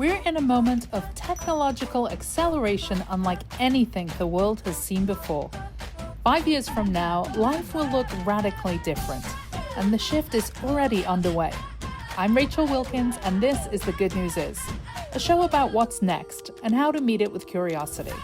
We're in a moment of technological acceleration unlike anything the world has seen before. 5 years from now, life will look radically different, and the shift is already underway. I'm Rachel Wilkins, and this is The Good News Is, a show about what's next and how to meet it with curiosity.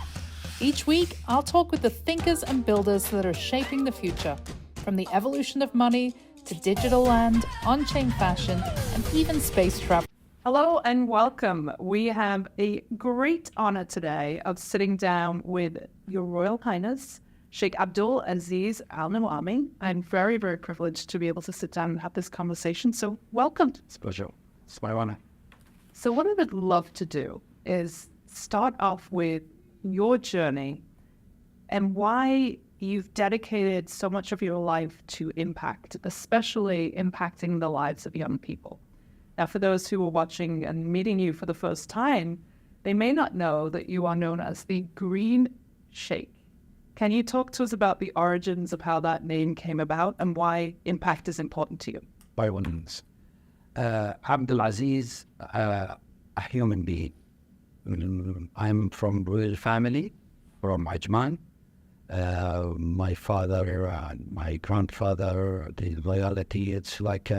Each week, I'll talk with the thinkers and builders that are shaping the future, from the evolution of money to digital land, on-chain fashion, and even space travel. Hello and welcome. We have a great honor today of sitting down with Your Royal Highness, Sheikh Abdul Aziz Al Nawami. I'm very, very privileged to be able to sit down and have this conversation. So welcome. It's a pleasure. It's my honor. So what I would love to do is start off with your journey and why you've dedicated so much of your life to impact, especially impacting the lives of young people. Now, for those who are watching and meeting you for the first time, they may not know that you are known as the Green Sheikh. Can you talk to us about the origins of how that name came about and why impact is important to you? By all means. Abdul Aziz, a human being. I'm from royal family, from Ajman. My father and my grandfather, the loyalty, it's like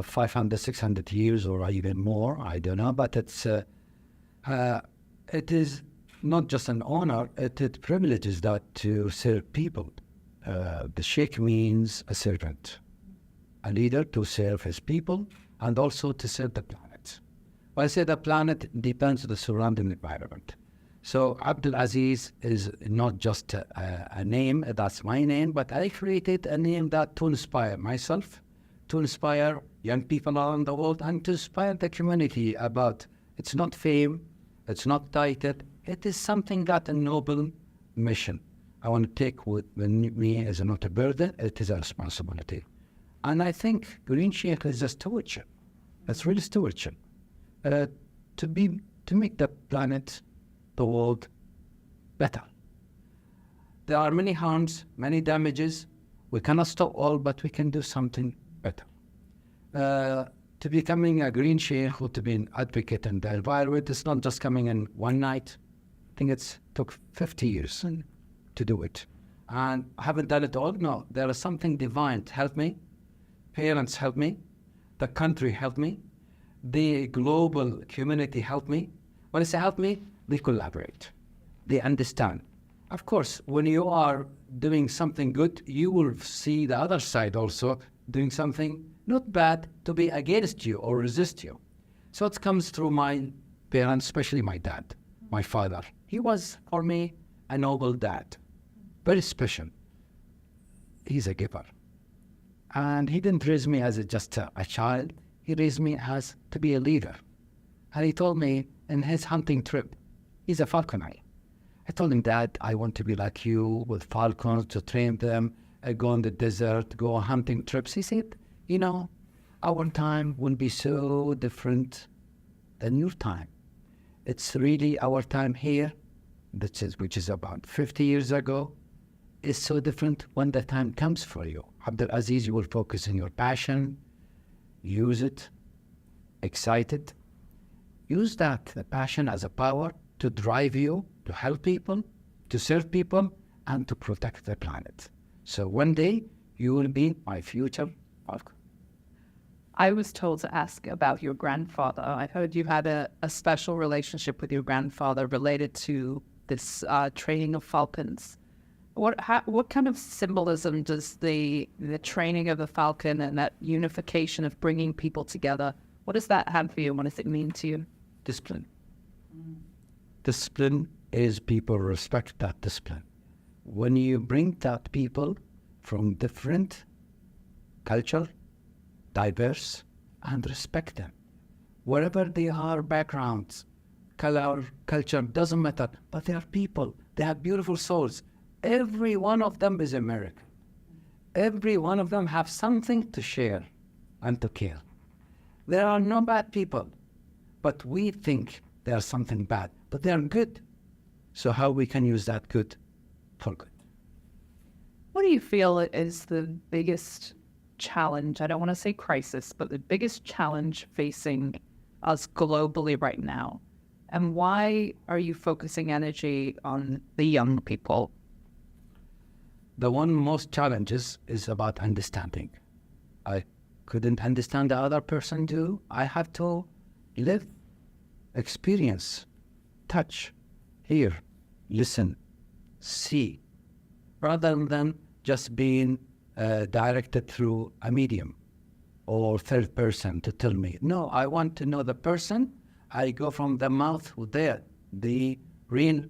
500, 600 years or even more, I don't know, but it is not just an honor, it privileges that to serve people. The Sheikh means a servant, a leader to serve his people and also to serve the planet. When I say the planet, it depends on the surrounding environment. So Abdul Aziz is not just a name, that's my name, but I created a name that to inspire myself, to inspire young people around the world, and to inspire the community about it's not fame, it's not title, it is something that a noble mission. I want to take with me as not a burden, it is a responsibility. And I think Green Sheikh is a stewardship. It's really stewardship. To make the planet, the world better. There are many harms, many damages. We cannot stop all, but we can do something better. To becoming a Green Sheikh or to be an advocate in the environment, it's not just coming in one night. I think it took 50 years to do it. And I haven't done it all. No, there is something divine to help me. Parents help me. The country helped me. The global community helped me. When I say help me, they collaborate. They understand. Of course, when you are doing something good, you will see the other side also doing something not bad to be against you or resist you. So it comes through my parents, especially my dad, my father. He was, for me, a noble dad, very special. He's a giver. And he didn't raise me as just a child. He raised me as to be a leader. And he told me in his hunting trip, he's a falconer. I told him, Dad, I want to be like you with falcons, to train them, go in the desert, go on hunting trips. He said, you know, our time will be so different than your time. It's really our time here, which is about 50 years ago, is so different when the time comes for you. Abdul Aziz, you will focus on your passion, use it, excited. Use that the passion as a power to drive you, to help people, to serve people, and to protect the planet. So one day, you will be my future falcon. I was told to ask about your grandfather. I heard you had a special relationship with your grandfather related to this training of falcons. What kind of symbolism does the training of the falcon and that unification of bringing people together, what does that have for you? What does it mean to you? Discipline. Discipline is people respect that discipline. When you bring that people from different culture, diverse, and respect them. Wherever they are, backgrounds, color, culture, doesn't matter, but they are people. They have beautiful souls. Every one of them is American. Every one of them have something to share and to care. There are no bad people, but we think there's something bad, but they are good. So how we can use that good for good? What do you feel is the biggest challenge? I don't want to say crisis, but the biggest challenge facing us globally right now? And why are you focusing energy on the young people? The one most challenges is about understanding. I couldn't understand the other person too. I have to live, experience, touch, hear, listen, see, rather than just being directed through a medium or third person to tell me. No, I want to know the person. I go from the mouth there, the real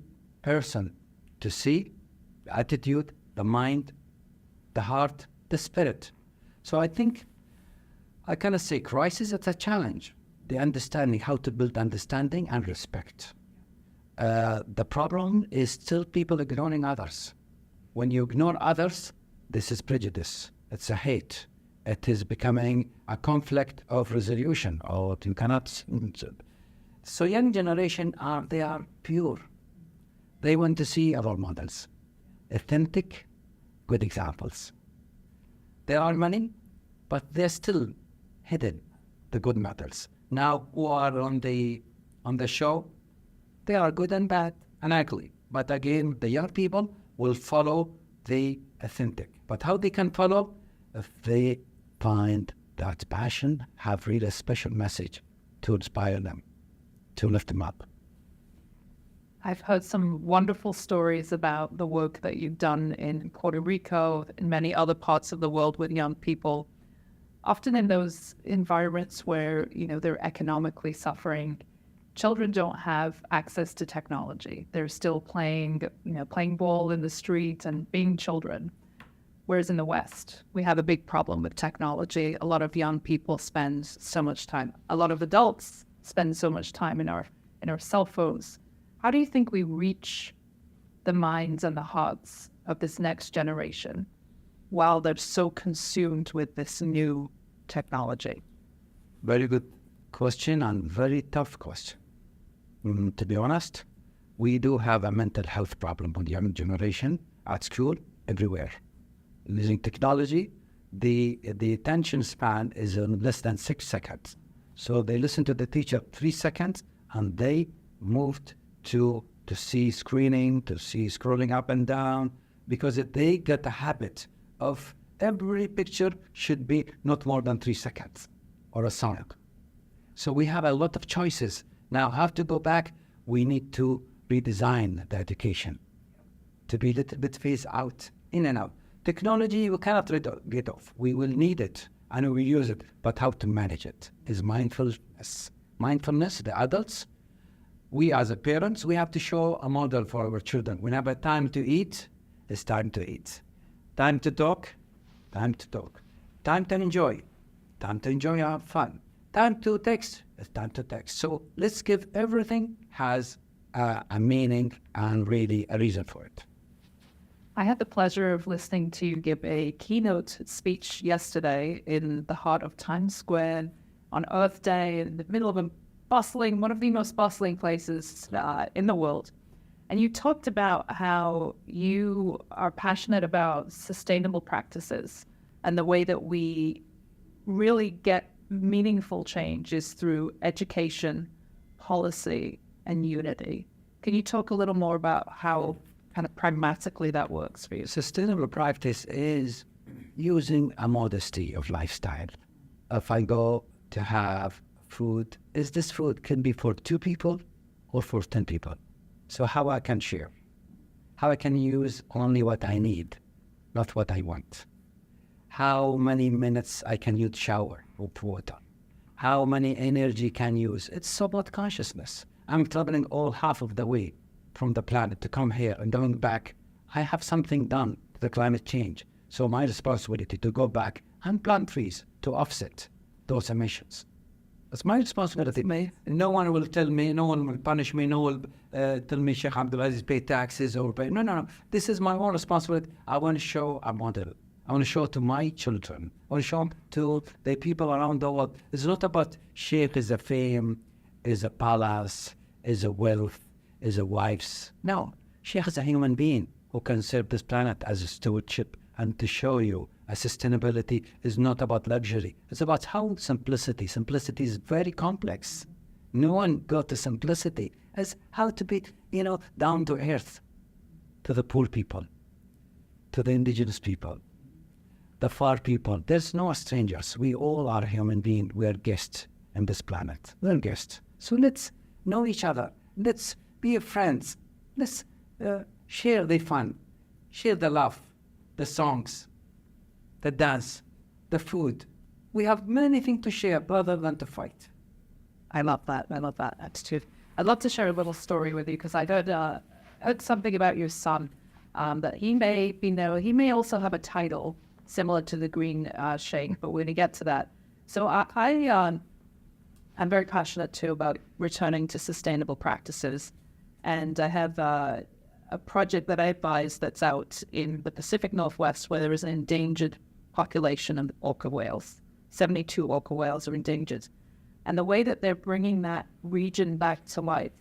person, to see the attitude, the mind, the heart, the spirit. So I think I kind of say crisis is a challenge. The understanding, how to build understanding and respect. The problem is still people ignoring others. When you ignore others, this is prejudice. It's a hate. It is becoming a conflict of resolution, or you cannot. So young generation they are pure. They want to see role models, authentic, good examples. There are many, but they're still hidden, the good models. Now who are on the show, they are good and bad and ugly. But again, the young people will follow the authentic. But how they can follow? If they find that passion, have really a special message to inspire them, to lift them up. I've heard some wonderful stories about the work that you've done in Puerto Rico and many other parts of the world with young people, often in those environments where, they're economically suffering. Children don't have access to technology. They're still playing ball in the street and being children. Whereas in the West, we have a big problem with technology. A lot of young people spend so much time. A lot of adults spend so much time in our cell phones. How do you think we reach the minds and the hearts of this next generation while they're so consumed with this new technology? Very good question and very tough question. To be honest, we do have a mental health problem with the young generation at school, everywhere. Using technology, the attention span is in less than 6 seconds. So they listen to the teacher 3 seconds and they moved to see screening, to see scrolling up and down, because if they get a habit of every picture should be not more than 3 seconds or a song. So we have a lot of choices. Now, have to go back, we need to redesign the education to be a little bit phased out, in and out. Technology, we cannot get off. We will need it and we will use it, but how to manage it is mindfulness. Mindfulness, the adults, we as a parents, we have to show a model for our children. Whenever time to eat, it's time to eat. Time to talk, time to talk. Time to enjoy our fun. Time to text, it's time to text. So let's give everything has a meaning and really a reason for it. I had the pleasure of listening to you give a keynote speech yesterday in the heart of Times Square on Earth Day, in the middle of one of the most bustling places in the world. And you talked about how you are passionate about sustainable practices, and the way that we really get meaningful change is through education, policy, and unity. Can you talk a little more about how kind of pragmatically that works for you? Sustainable practice is using a modesty of lifestyle. If I go to have food, this food can be for 2 people or for 10 people. So how I can share, how I can use only what I need, not what I want. How many minutes I can use shower or water. How many energy can use. It's about consciousness. I'm traveling all half of the way from the planet to come here and going back. I have something done to the climate change. So my responsibility to go back and plant trees to offset those emissions. It's my responsibility. No one will tell me, no one will punish me, no one will tell me, Sheikh Abdulaziz, pay taxes or pay. No. This is my own responsibility. I want to show a model. I want to show to my children. I want to show to the people around the world. It's not about Sheikh is a fame, is a palace, is a wealth, is a wives. No, Sheikh is a human being who can serve this planet as a stewardship, and to show you sustainability is not about luxury. It's about how simplicity is very complex. No one got the simplicity as how to be, down to earth to the poor people, to the indigenous people, the far people. There's no strangers. We all are human beings. We are guests on this planet. We're guests. So let's know each other. Let's be friends. Let's share the fun, share the love, the songs, the dance, the food. We have many things to share rather than to fight. I love that. I love that attitude. I'd love to share a little story with you because I heard something about your son that he may also have a title similar to the Green Sheikh, but we're going to get to that. So I'm very passionate too about returning to sustainable practices, and I have a project that I advise that's out in the Pacific Northwest where there is an endangered population of orca whales. 72 orca whales are endangered. And the way that they're bringing that region back to life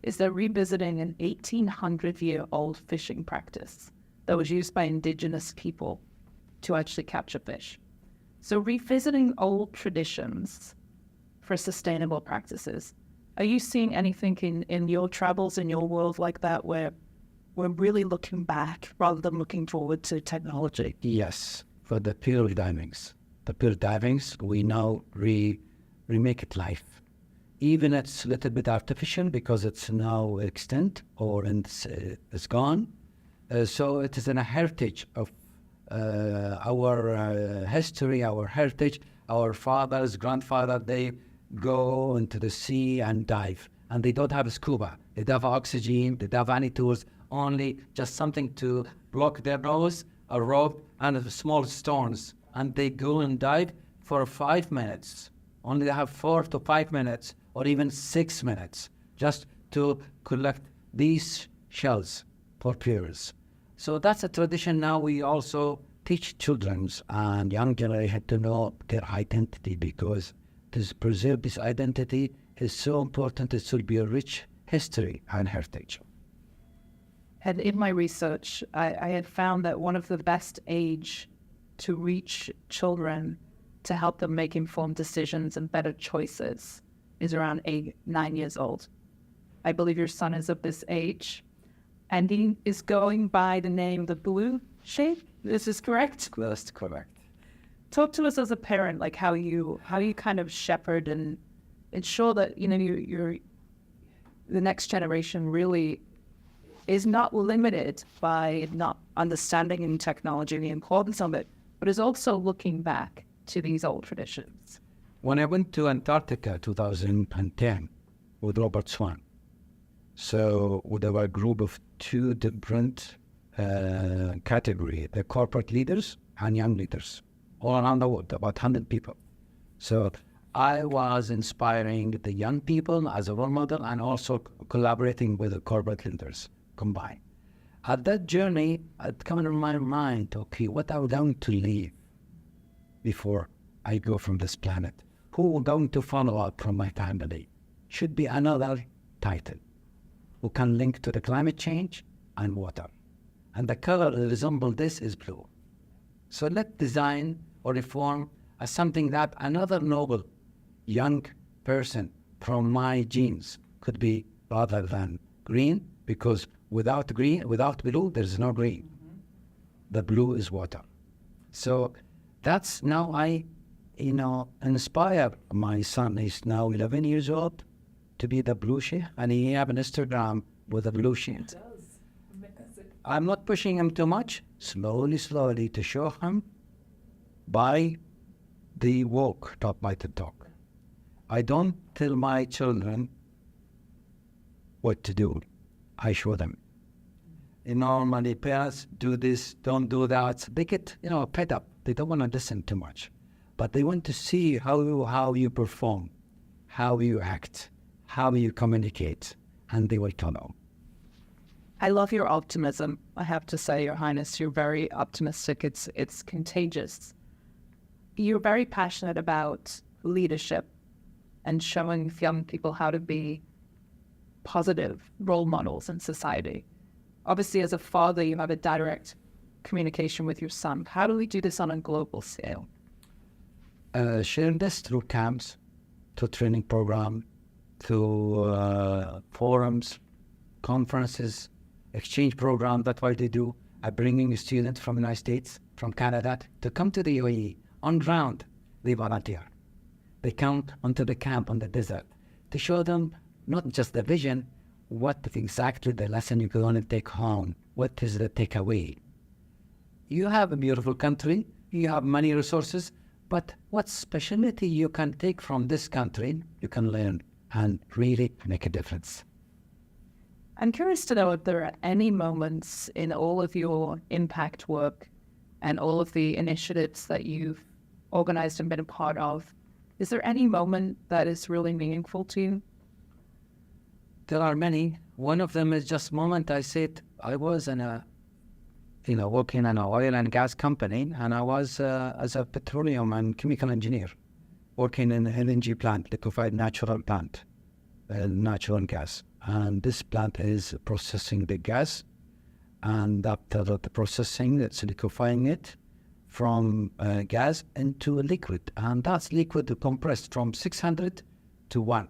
is they're revisiting an 1,800-year-old fishing practice that was used by indigenous people to actually capture fish. So revisiting old traditions for sustainable practices. Are you seeing anything in your travels, in your world like that, where we're really looking back rather than looking forward to technology? Yes, for the pearl divings. The pearl divings, we now remake it life. Even it's a little bit artificial because it's now extinct or it's gone. So it is in a heritage of our history, our heritage. Our fathers, grandfather, they go into the sea and dive. And they don't have scuba. They don't have oxygen. They don't have any tools. Only just something to block their nose, a rope, and small stones. And they go and dive for 5 minutes. Only they have 4 to 5 minutes or even 6 minutes just to collect these shells for pearls. So that's a tradition now. We also teach children and young generation to know their identity, because to preserve this identity is so important. It should be a rich history and heritage. And in my research, I had found that one of the best age to reach children to help them make informed decisions and better choices is around 9 years old. I believe your son is of this age, and he is going by the name the Blue Sheikh. This is correct? That's correct. Talk to us as a parent, like how you kind of shepherd and ensure that you're the next generation really is not limited by not understanding in technology and the importance of it, but is also looking back to these old traditions. When I went to Antarctica 2010 with Robert Swan, so there were a group of 2 different categories, the corporate leaders and young leaders, all around the world, about 100 people. So I was inspiring the young people as a role model and also collaborating with the corporate leaders combined. At that journey, it came in my mind, okay, what are we going to leave before I go from this planet? Who are going to follow up from my family? Should be another title who can link to the climate change and water. And the color that resembles this is blue. So let's design or reform as something that another noble young person from my genes could be rather than green, because without blue, there's no green. Mm-hmm. The blue is water. So that's now I inspire my son. He's now 11 years old to be the Blue Sheikh, and he have an Instagram with a Blue Sheikh. I'm not pushing him too much, slowly to show him by the walk, not by the talk. I don't tell my children what to do. I show them. Normally parents do this, don't do that. They get, fed up. They don't want to listen too much. But they want to see how you perform, how you act, how you communicate, and they will follow. I love your optimism. I have to say, Your Highness, you're very optimistic. It's contagious. You're very passionate about leadership and showing young people how to be positive role models in society. Obviously, as a father, you have a direct communication with your son. How do we do this on a global scale? Sharing this through camps, to training program, to forums, conferences, exchange programs. That's what they do. Bringing students from the United States, from Canada, to come to the UAE. On ground, they volunteer. They come onto the camp on the desert to show them not just the vision, what exactly the lesson you're going to take home. What is the takeaway? You have a beautiful country, you have many resources, but what specialty you can take from this country, you can learn and really make a difference. I'm curious to know if there are any moments in all of your impact work and all of the initiatives that you've organized and been a part of, is there any moment that is really meaningful to you? There are many. One of them is just moment I said I was in a, working in an oil and gas company, and I was as a petroleum and chemical engineer, working in an LNG plant, liquefied natural plant, natural gas. And this plant is processing the gas, and after the processing, it's liquefying it from gas into a liquid, and that's liquid compressed from 600 to 1.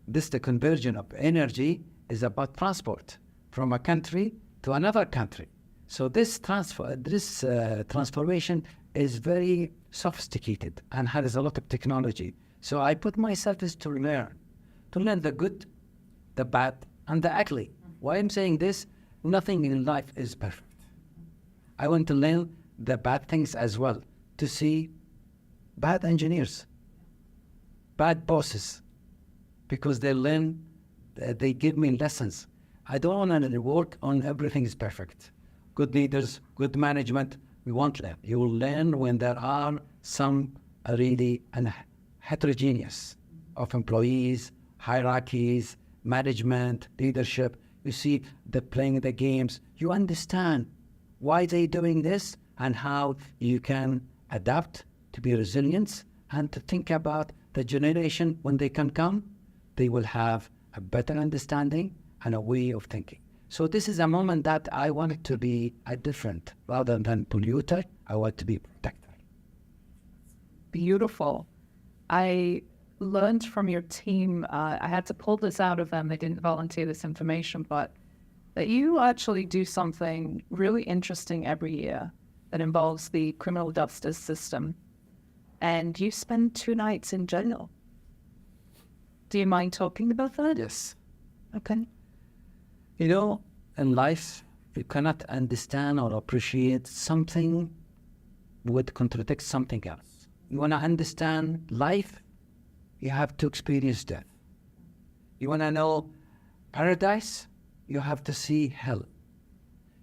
This, the conversion of energy, is about transport from a country to another country. So this transformation is very sophisticated and has a lot of technology. So I put myself is to learn the good, the bad, and the ugly. Why I'm saying this? Nothing in life is perfect. I want to learn the bad things as well, to see bad engineers, bad bosses, because they give me lessons. I don't want to work on everything is perfect. Good leaders, good management, we want them. You will learn when there are some really heterogeneous of employees, hierarchies, management, leadership. You see they're playing the games. You understand why they're doing this and how you can adapt to be resilient and to think about the generation when they can come, they will have a better understanding and a way of thinking. So this is a moment that I wanted to be a different, rather than polluter, I want to be protector. Beautiful. I learned from your team, I had to pull this out of them, they didn't volunteer this information, but that you actually do something really interesting every year that involves the criminal justice system. And you spend 2 nights in jail. Do you mind talking about that? Yes. Okay. In life, you cannot understand or appreciate something would contradict something else. You want to understand life, you have to experience death. You want to know paradise, you have to see hell.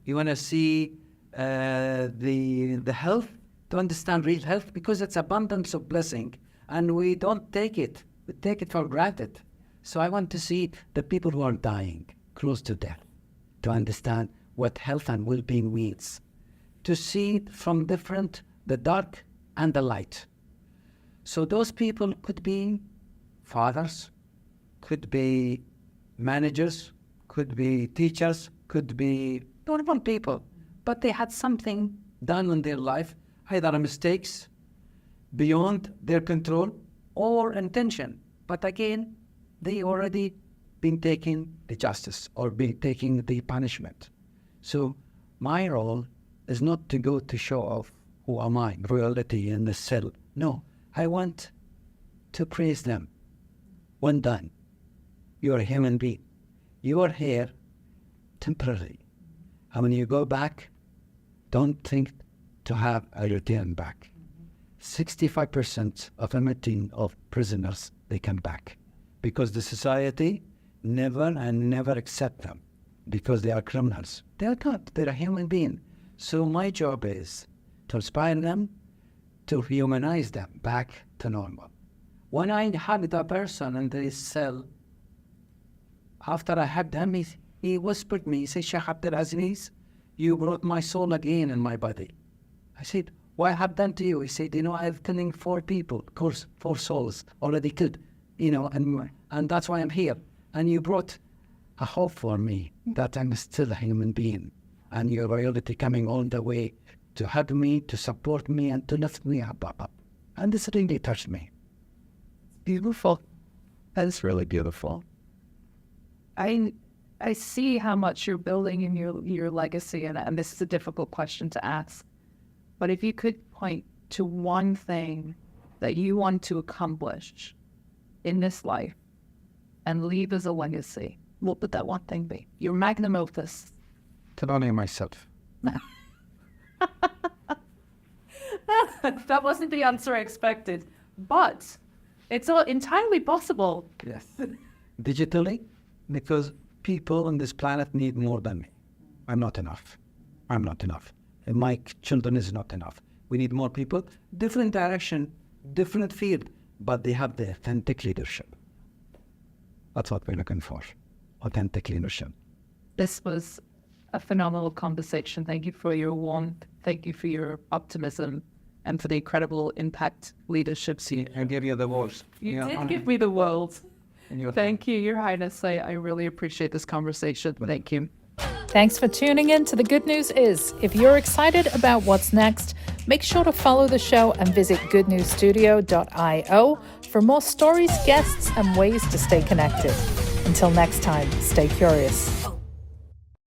You want to see the health, to understand real health, because it's abundance of blessing, and we don't take it. We take it for granted. So I want to see the people who are dying, close to death, to understand what health and well-being means, to see from the dark and the light. So those people could be fathers, could be managers, could be teachers, could be normal people, but they had something done in their life, either mistakes beyond their control or intention. But again, they already been taking the justice or been taking the punishment. So my role is not to go to show off who am I, royalty in the cell. No, I want to praise them. When done, you're a human being. You are here temporarily. And when you go back, don't think to have a return back. 65% of emitting of prisoners, they come back because the society never accept them because they are criminals. They are not, they're a human being. So my job is to inspire them, to humanize them back to normal. When I hugged a person in the cell, after I hugged him, he whispered me, he said, Sheikh Abdul Aziz, you brought my soul again in my body. I said, what I have done to you? He said, I've killed 4 people, of course, 4 souls already killed, and that's why I'm here. And you brought a hope for me that I'm still a human being. And your royalty coming all the way to hug me, to support me, and to lift me up. And this really touched me. Beautiful. That's really beautiful. I see how much you're building in your legacy, and this is a difficult question to ask. But if you could point to one thing that you want to accomplish in this life and leave as a legacy, what would that one thing be? Your magnum opus. To honor myself. That wasn't the answer I expected, but it's all entirely possible. Yes. Digitally, because people on this planet need more than me. I'm not enough. I'm not enough. And my children is not enough. We need more people, different direction, different field, but they have the authentic leadership. That's what we're looking for, authentic leadership. This was a phenomenal conversation. Thank you for your warmth. Thank you for your optimism and for the incredible impact leadership. I gave you the words. You did give me the world. Thank you, Your Highness. I really appreciate this conversation. Thank you. Thanks for tuning in to The Good News Is. If you're excited about what's next, make sure to follow the show and visit goodnewsstudio.io for more stories, guests, and ways to stay connected. Until next time, stay curious.